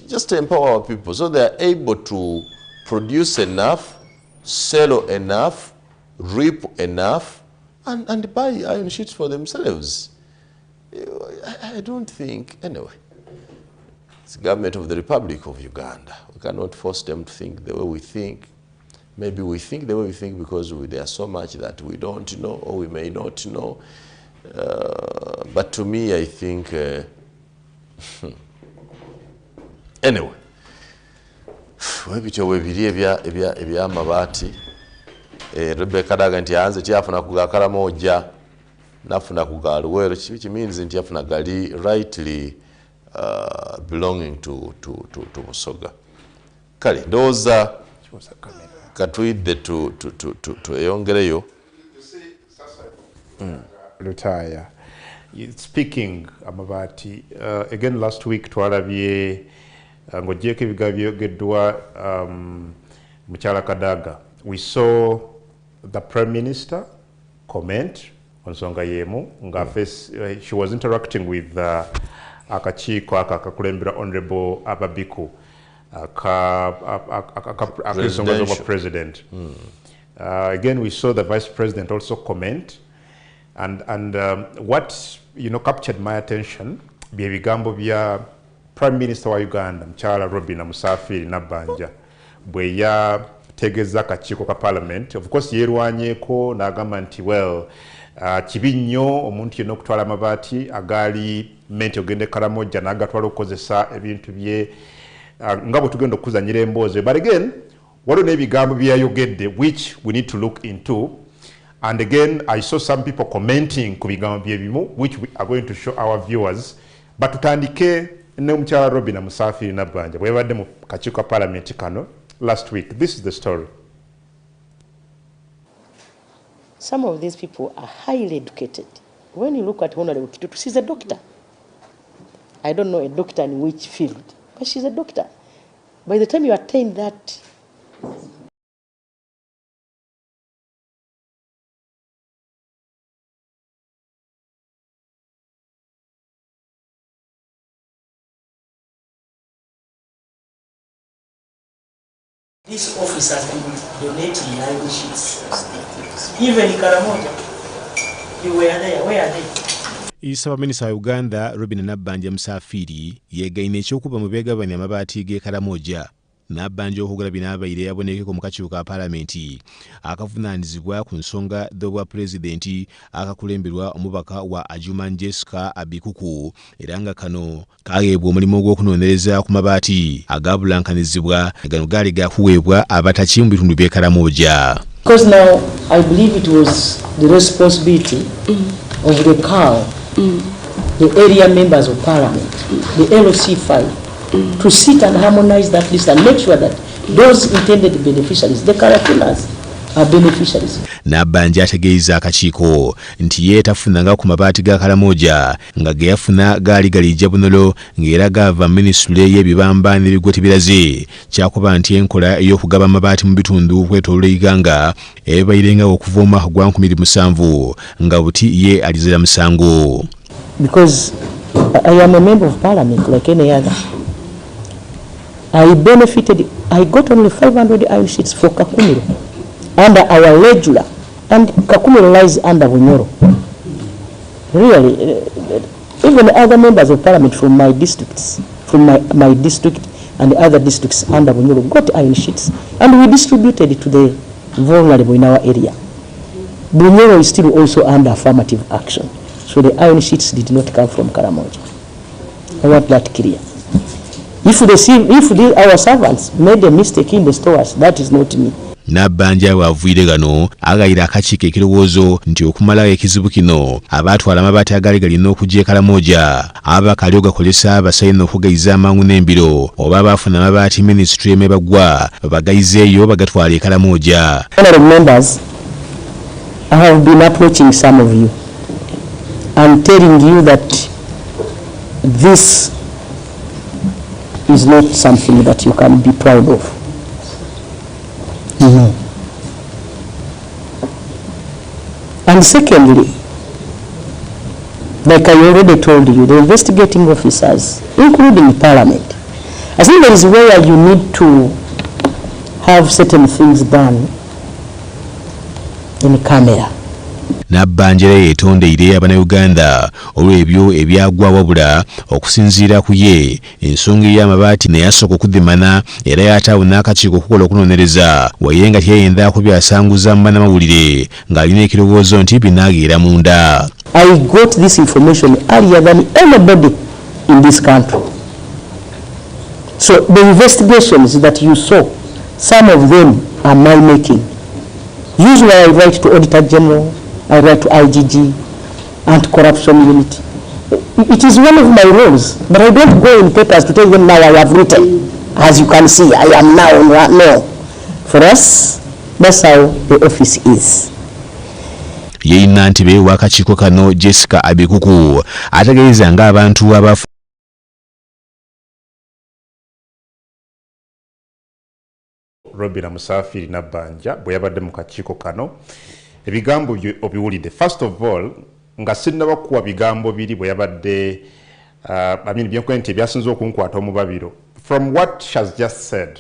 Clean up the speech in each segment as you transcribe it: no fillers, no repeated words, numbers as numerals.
just empower our people so they are able to produce enough, sell enough, reap enough, and buy iron sheets for themselves. I don't think, anyway, it's the government of the Republic of Uganda. We cannot force them to think the way we think. Maybe we think the way we think because there are so much that we don't know or we may not know. But to me, I think, anyway, webityo webiri ebyamabati Rebecca daga nti anze kyafuna kugakala moja nafuna kugaluwero which means nti yafuna gali rightly belonging to Musoga. Kale ndoza katwidde to eyongereyo. Retire. Speaking amabati again last week twalabye ngojeko ebigabyo geddwa Mukyala Kadaga. We saw the Prime Minister comment on nsonga yemu nga she was interacting with akakiiko akakulembera Honorable Ababiku ak'ensonga z'obwa president. Again we saw the Vice President also comment and what captured my attention bye bigambo bya Prime Minister wa Uganda Mukyala Robinah Musafiri Nabbanja bwe yategeeza akakiiko ka Parliament. Of course yerwanyeeko n'agamba nti well kibi nnyo omuntu yenna okutwala amabaati agaali menti ogende Karamoja n'agatwala okukozesa ebintu bye nga bwe tugenda okuzanyira emboozi. But again waliwo n'ebigambo bye yayogedde which we need to look into. And again, I saw some people commenting ku bigambo bye bimu which we are going to show our viewers. But tutandike ne Mukyala Robinah Musafiri Nabbanja bwe yabadde mu kakiiko ka Parliament kano last week. This is the story. Some of these people are highly educated. When you look at Honorable Kitutu, she's a doctor. I don't know a doctor in which field, but she's a doctor. By the time you attain that, this office has been donating iron sheets. Even in Karamoja, you were there. Where are they? Isaba Minisita wa Uganda Robinah Nabbanja Musafiri yegaine ekyokuba mu beegabanya amabaati g'e Karamoja. Nabbanja okugula binaabaire yabonekeko mu kakiiko ka Paalamenti akavunaanyizibwa ku nsonga z'obwa pulezidenti akakulemberwa omubaka wa Ajuman Jessica Abikuku era nga kano kageebwa omulimu gw'okunoonyereza ku mabaati agaabulankanizibwa gano gaali gaakuweebwa abataki mu bitundu by'e Karamoja. because now I believe it was the responsibility of the CAL, the area members of Parliament, the LOC file, to sit and harmonize that list and make sure that those intended beneficiaries, the Karakunas, are beneficiaries. Nabbanja ategeeza akakiiko nti ye tafunanga ku mabaati ga Karamoja nga ge yafuna gaali galijja bunolo ng'era gava minisitule y'ebibamba n'ebigweti biraze kyakuba nti enkola ey'okugaba amabaati mu bitundu kwetooloola Iganga ebayirenga okuva mu mwaka gwa 2007 nga buti ye alizira musango. Because I am a member of Parliament like any other. I benefited, I got only 500 iron sheets for Kakumiro under our regular, and Kakumiro lies under Bunyoro. Really, even other members of Parliament from my districts, from my district and other districts under Bunyoro got iron sheets, and we distributed it to the vulnerable in our area. Bunyoro is still also under affirmative action, so the iron sheets did not come from Karamoja. I want that clear. If our servants made a mistake in the stores, that is not me. Nabbanja bw'avuire gano agayira akakiiko ekirowoozo nti okumalawo ekizibu kino abaatwala amabaati agaali galina okujja e Karamoja abakali ogakolesa basayina okugayiza amangu n'embiro oba baafuna amabaati minisitule emebagwa bagayizeeyo bagatwala e Karamoja. Honorable members, I have been approaching some of you and telling you that this is not something that you can be proud of. No. And secondly, Like I already told you, the investigating officers, including Parliament, I think there is where you need to have certain things done in camera. Nabbanja yeetondeire Abannayuganda olw'ebyo ebyagwa wabula okusinziira ku ye ensonga y'amabaati ne yasooka okudimana era yataawo n'akakiiko okukola okunoonyereza waye nga teyayenda kubyasanguza mu bannamawulire ng'alina ekirowoozo nti binaageera munda. I got this information earlier than anybody in this country. So the investigations that you saw, some of them are my making. Usually I write to Auditor General, I write to IGG, Anti-Corruption Unit. It is one of my roles, but I don't go in papers to tell them now I have written. As you can see, I am now, no. For us, that's how the office is. Yeyina ntebe w'akakiiko kano Jessica Abikuku ategeeza ng'abantu abafu Robina Musafiri Nabbanja bwe yabadde mu kakiiko kano ebigambo obiwulidde. First of all, nga sinnaba kuwa bigambo biri bwe yabadde byenkwenti ebyasinza okunkwata omubabiro. From what she has just said,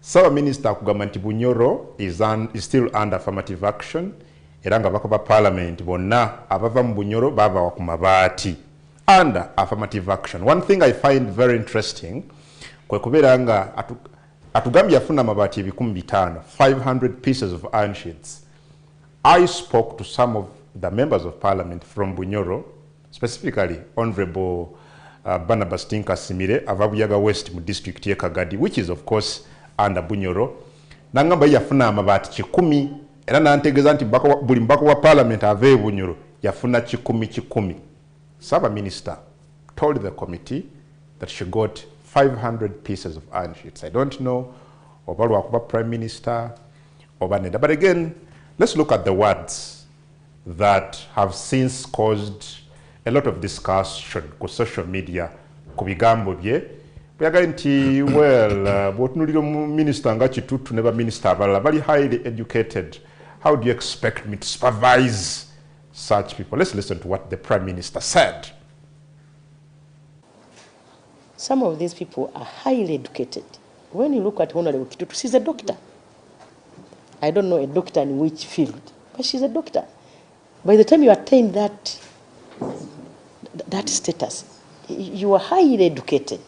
Saba Minister akugamba nti Bunyoro is still under affirmative action era nga bakoba Parliament bonna abava mu Bunyoro baba ku mabaati under affirmative action. One thing I find very interesting kwe kubeera nga atugambye yafuna amabaati ebikumi 500 pieces of iron sheets. I spoke to some of the members of Parliament from Bunyoro, specifically Honorable Barnabas Tinka Simire ava Buyaga West mu district ye Kagadi, which is of course under Bunyoro. Nangamba yafuna amabaati 10 era nantegeeza nti buli mbako wa Parliament ave Bunyoro yafuna 10. Saba Minister told the committee that she got 500 pieces of iron sheets. I don't know oba lwakuba Prime Minister oba nedda. But again, let's look at the words that have since caused a lot of discussion ku social media ku bigambo bye. Bweyagaye nti bw'otunuulira Minister nga Kitutu ne Minister abalala bali highly educated. How do you expect me to supervise such people? Let's listen to what the Prime Minister said. Some of these people are highly educated. When you look at Honorable Kitutu, she's a doctor. I don't know a doctor in which field, but she's a doctor. By the time you attain that status, you are highly educated.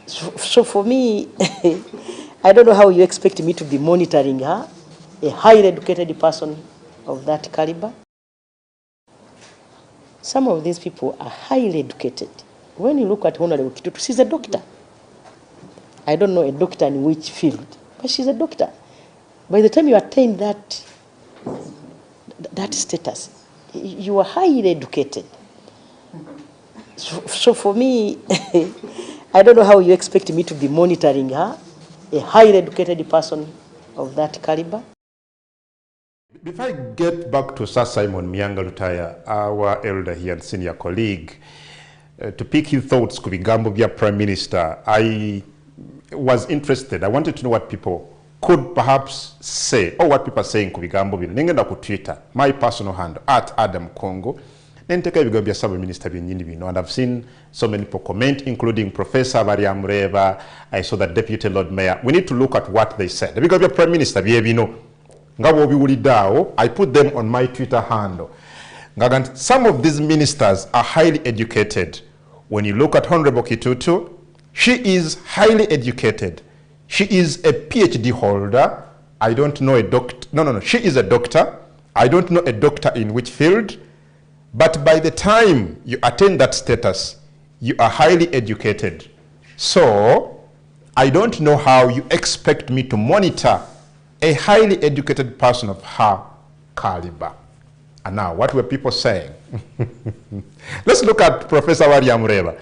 So for me, I don't know how you expect me to be monitoring her, a highly educated person of that caliber. Some of these people are highly educated. When you look at Honorable Kitutu, she's a doctor. I don't know a doctor in which field, but she's a doctor. By the time you attain that status, you are highly educated. So for me, I don't know how you expect me to be monitoring her, a highly educated person of that caliber. Before I get back to Sir Simon Myanga Lutaya, our elder here and senior colleague, to pick his thoughts ku bigambo bya Prime Minister, I was interested. I wanted to know what people could perhaps say, or what people are saying ku bigambo bino. Nengenda ku Twitter, my personal handle, @AdamKongo. Nenteka ebigambo bya Saba Minister byenyini bino. And I've seen so many people comment, including Professor Bariamureba. I saw the Deputy Lord Mayor. We need to look at what they said. Ebigambo bya Prime Minister bye bino. Ngabo biwuliddawo, I put them on my Twitter handle. Some of these ministers are highly educated. When you look at Honorable Kitutu, she is highly educated. She is a PhD holder. I don't know a doctor. No. She is a doctor. I don't know a doctor in which field. But by the time you attain that status, you are highly educated. So I don't know how you expect me to monitor a highly educated person of her caliber. And now, what were people saying? Let's look at Professor Bariamureba.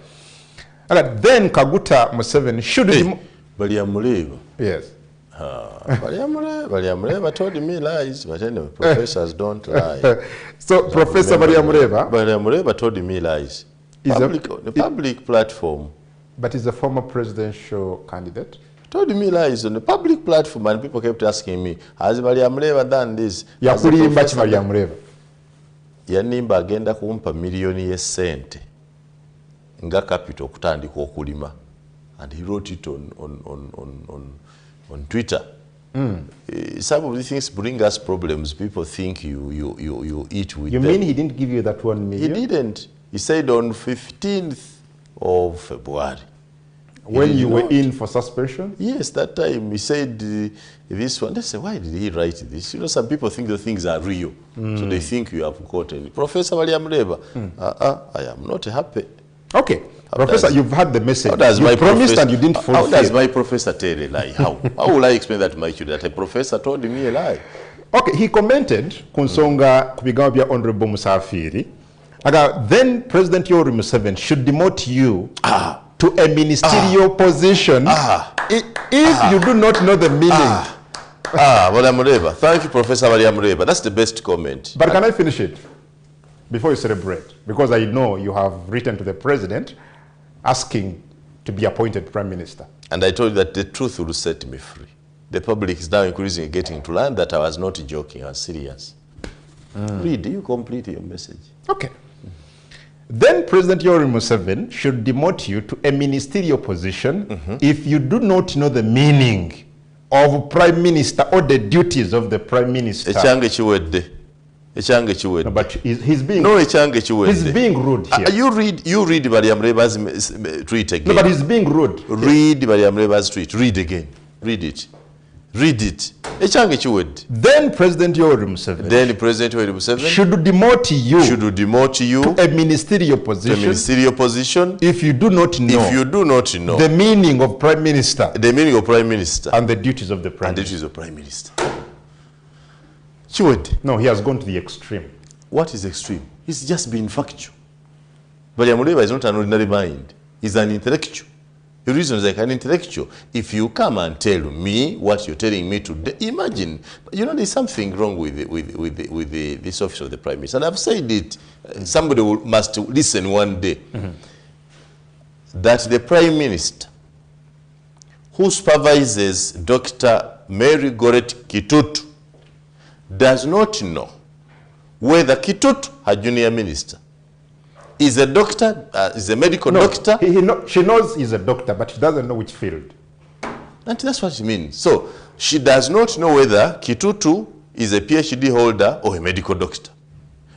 Then Kaguta Museveni should be... Bariamureba? Yes. Bariamureba told me lies, but anyway, professors don't lie. So, Professor Bariamureba told me lies. The public platform. But is a former presidential candidate? Told me lies on the public platform, and people kept asking me, has Bariamureba done this? yanimba agenda kumpa miliyoni y'essente nga capital okutandika okulima, and he wrote it on Twitter. Some of these things bring us problems. People think you eat with them. You mean he didn't give you that 1 million? He didn't. He said on 15th of February. When you were in for suspension? Yes, that time he said this one. They say, why did he write this? You know, some people think the things are real, so they think you have gotten. Professor William Leba, I am not happy. Okay, Professor, you've had the message. You promised and you didn't fulfill. How does my professor tell a lie? How will I explain that to my children? That a professor told me a lie. Okay, he commented kunsonga kubigawa bya Honorable Musafiri. Then President Yoweri Museveni should demote you to a ministerial position if you do not know the meaning. William Leba. Thank you, Professor William Leba. That's the best comment. But can I finish it before you celebrate? Because I know you have written to the president asking to be appointed prime minister. And I told you that the truth will set me free. The public is now increasingly getting to learn that I was not joking, I was serious. Read, you complete your message. Okay. Then President Yoweri Museveni should demote you to a ministerial position if you do not know the meaning of prime minister or the duties of the prime minister. No, but he's being he's being rude here. You read William Leba's tweet again. No, but he's being rude. Read William Leba's tweet. Read again. Read it. Read it. Then President Yoweri Museveni should demote you to a ministerial position if you do not know the meaning of prime minister and the duties of the prime minister. No, he has gone to the extreme. What is extreme? He's just being factual. William Leba is not an ordinary mind. He's an intellectual. He reasons like an intellectual. If you come and tell me what you're telling me today, imagine, you know, there's something wrong with this office of the Prime Minister. And I've said it. Somebody must listen one day. That the Prime Minister, who supervises Dr. Mary Goret Kitutu, does not know whether Kitutu, her junior minister, is a doctor, is a medical doctor. She knows he's a doctor, but she doesn't know which field. And that's what she means. So she does not know whether Kitutu is a PhD holder or a medical doctor.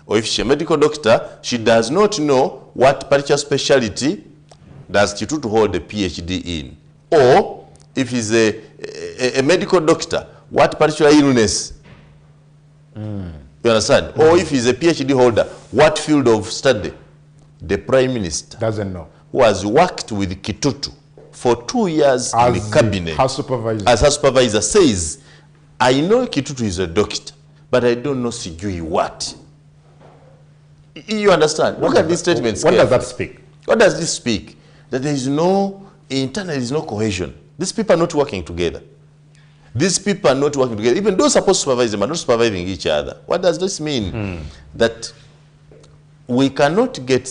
Or if she's a medical doctor, she does not know what particular specialty does Kitutu hold a PhD in. Or if he's a medical doctor, what particular illness? You understand? Or if he's a PhD holder, what field of study? The Prime Minister doesn't know. Who has worked with Kitutu for 2 years in the cabinet as her supervisor says, I know Kitutu is a doctor, but I don't know Sijui what. You understand? Look at these statements. What does that speak? What does this speak? That there is no, internally there is no cohesion. These people are not working together. These people are not working together. Even those supposed to supervise them are not supervising each other. What does this mean? That we cannot get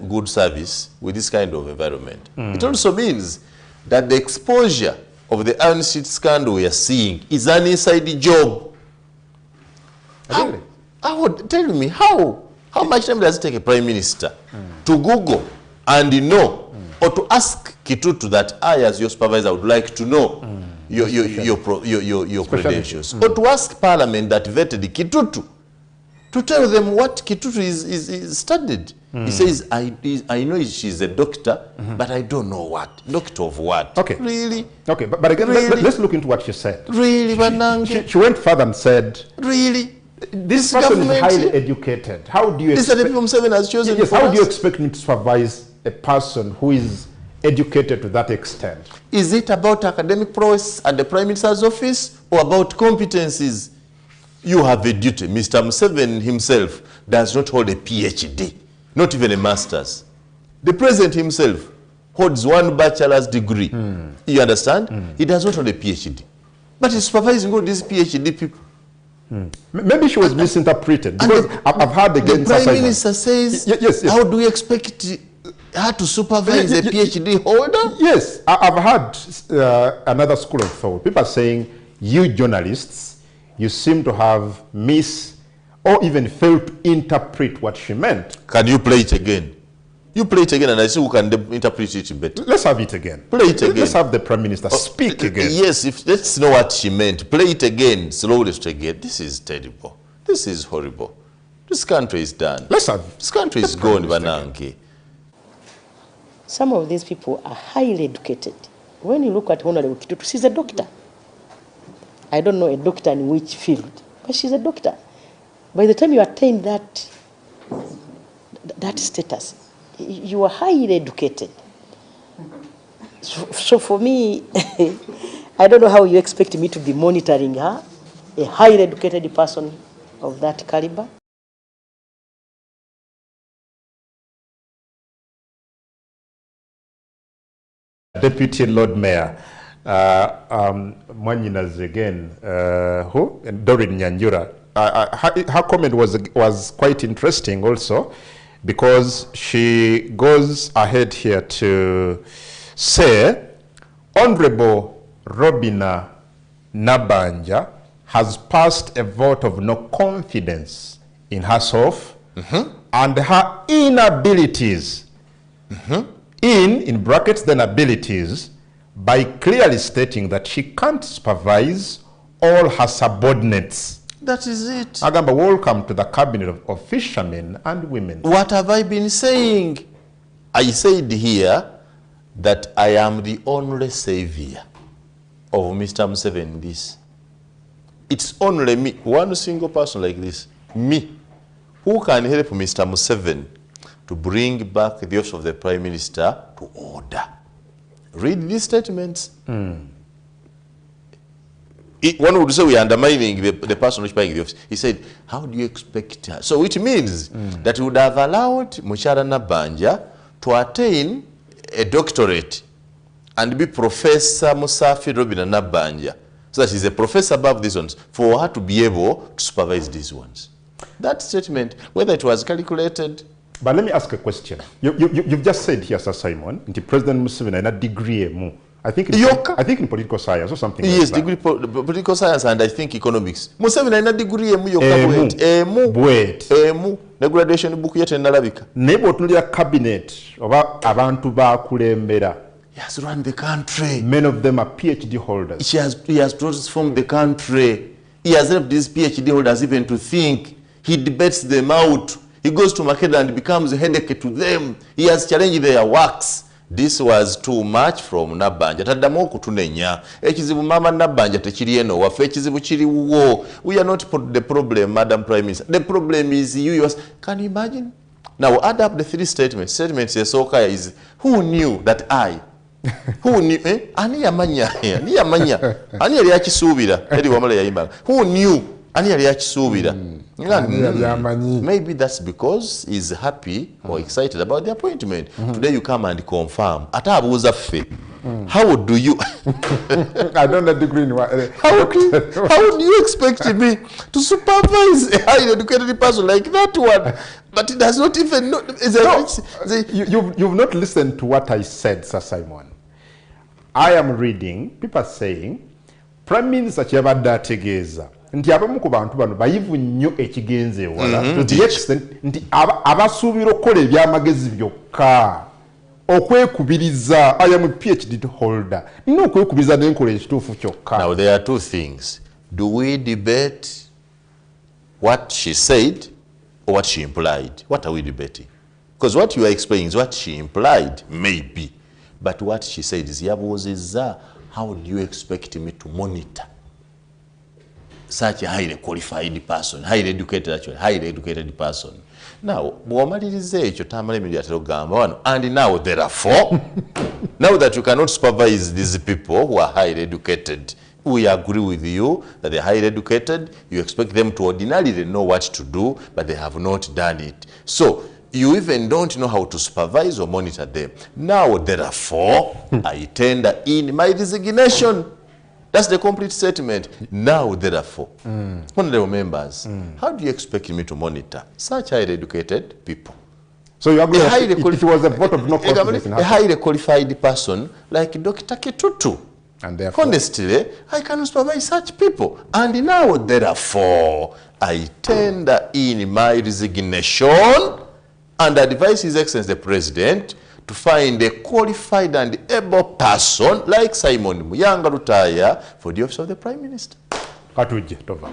good service with this kind of environment. It also means that the exposure of the iron sheet scandal we are seeing is an inside job. Tell me, how much time does it take a prime minister to Google and know, or to ask Kitutu that I, as your supervisor, would like to know your credentials, or to ask Parliament that vetted Kitutu to tell them what Kitutu is studied. He says, I know she's a doctor, but I don't know what. Doctor of what? Okay. Really? Okay, but again, really? let's look into what she said. Really, she went further and said, really? This person is highly educated. How do you expect... This is the people Museveni has chosen. Yes, how do you expect me to supervise a person who is educated to that extent? Is it about academic prowess at the Prime Minister's office or about competencies? You have a duty. Mr. Museveni himself does not hold a PhD, not even a master's. The president himself holds 1 bachelor's degree. You understand? He does not hold a PhD. But he's supervising all these PhD people. Maybe she was misinterpreted, because I've heard against the Prime Minister says, yes. How do we expect her to supervise a PhD holder? Yes, I've heard another school of thought. People are saying, you journalists, you seem to have or even failed to interpret what she meant. Can you play it again? You play it again and I see who can interpret it better. Let's have it again. Play it again. Let's have the Prime Minister speak again. Yes, let's know what she meant. Play it again, slowly again. This is terrible. This is horrible. This country is done. Let's have this country is gone, Bananki. Some of these people are highly educated. When you look at Honorable Kitutu, she's a doctor. I don't know a doctor in which field, but she's a doctor. By the time you attain that status, you are highly educated. So for me, I don't know how you expect me to be monitoring her, a highly educated person of that caliber. Deputy Lord Mayor, Mwanyina's again, who? Doreen Nyanjura. Her comment was quite interesting also, because she goes ahead here to say, Honorable Robina Nabanja has passed a vote of no confidence in herself and her inabilities, in brackets then abilities, by clearly stating that she can't supervise all her subordinates. That is it. Agamba, welcome to the cabinet of fishermen and women. What have I been saying? I said here that I am the only savior of Mr. Museveni in this. It's only me, one single person like this, me, who can help Mr. Museveni to bring back the office of the Prime Minister to order. Read these statements. One would say we are undermining the person occupying the office. He said, how do you expect her? So it means that we would have allowed Mushara Nabanja to attain a doctorate and be Professor Musafi Robina Nabanja. So that she's a professor above these ones, for her to be able to supervise these ones. That statement, whether it was calculated. But let me ask a question. You've just said here, Sir Simon, the President Museveni had a degree. I think in political science or something like that. Yes, degree political science and I think economics. Museveni ana degree ne graduation book yet enalabika. Nebo tulia cabinet oba abantu bakulembera. He has run the country. Many of them are PhD holders. He has transformed the country. He has helped these PhD holders even to think. He debates them out. He goes to market and becomes a headache to them. He has challenged their works. This was too much from Nabanja. Taddamu okutunenya. Ekizibu mama Nabanja tekiri eno waffe ekizibu kiri wuwo. We are not the problem, Madam Prime Minister. The problem is you. Can you imagine? Now add up the three statements. Statements Soka is who knew that I. Who knew? Ani yamanya. Ani yamanya. Ani yali akisuubira. Eri wamala yayimba. Who knew? Ani yali akisuubira. Maybe that's because he's happy or excited about the appointment. Today you come and confirm. How do you? I don't have a degree in what. How do you expect me to supervise a highly educated person like that one? But it does not even know. You've not listened to what I said, Sir Simon. I am reading people saying Prime Minister Kyabadde ategeeza nti abamu ku bantu bano bayivu nnyo ekigenze wala to the extent nti abasuubira okukola ebyamagezi byokka okwekubiriza. I am a PhD holder. Nina okwekubiriza n'enkola ekituufu kyokka. Now there are two things. Do we debate what she said or what she implied? What are we debating? Because what you are explaining is what she implied, maybe. But what she said is, how do you expect me to monitor such a highly qualified person, highly educated person? Now, and now therefore, now that you cannot supervise these people who are highly educated, we agree with you that they're highly educated. You expect them to ordinarily know what to do, but they have not done it. So you even don't know how to supervise or monitor them. Now, therefore, I tender in my resignation. That's the complete statement. Now, therefore, honorable members, how do you expect me to monitor such highly educated people? So you agree it was a vote of no confidence in her? A highly qualified person like Dr. Kitutu. And therefore, honestly, I cannot supervise such people. And now, therefore, I tender in my resignation and advise His Excellency the President to find a qualified and able person like Simon Muyanga Rutaya for the office of the Prime Minister. Katuje, Tova.